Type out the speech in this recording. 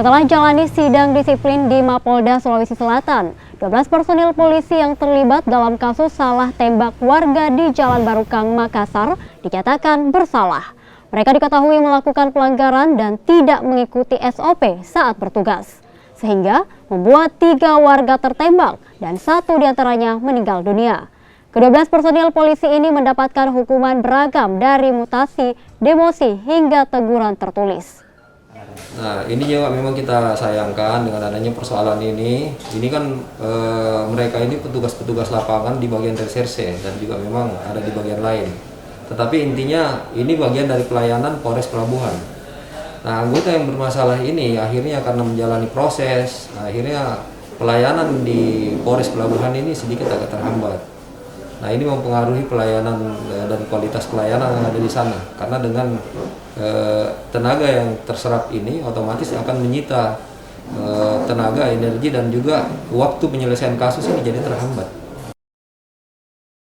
Setelah jalani sidang disiplin di Mapolda Sulawesi Selatan, 12 personil polisi yang terlibat dalam kasus salah tembak warga di Jalan Barukang, Makassar dinyatakan bersalah. Mereka diketahui melakukan pelanggaran dan tidak mengikuti SOP saat bertugas, sehingga membuat 3 warga tertembak dan 1 diantaranya meninggal dunia. Ke-12 personil polisi ini mendapatkan hukuman beragam dari mutasi, demosi, hingga teguran tertulis. Nah, ini juga memang kita sayangkan dengan adanya persoalan ini. Ini kan mereka ini petugas-petugas lapangan di bagian reserse dan juga memang ada di bagian lain. Tetapi intinya ini bagian dari pelayanan Polres Pelabuhan. Nah, anggota yang bermasalah ini akhirnya karena menjalani proses, akhirnya pelayanan di Polres Pelabuhan ini sedikit agak terhambat. Nah, ini mempengaruhi pelayanan dan kualitas pelayanan yang ada di sana. Karena dengan tenaga yang terserap ini otomatis akan menyita tenaga, energi, dan juga waktu penyelesaian kasus ini jadi terhambat.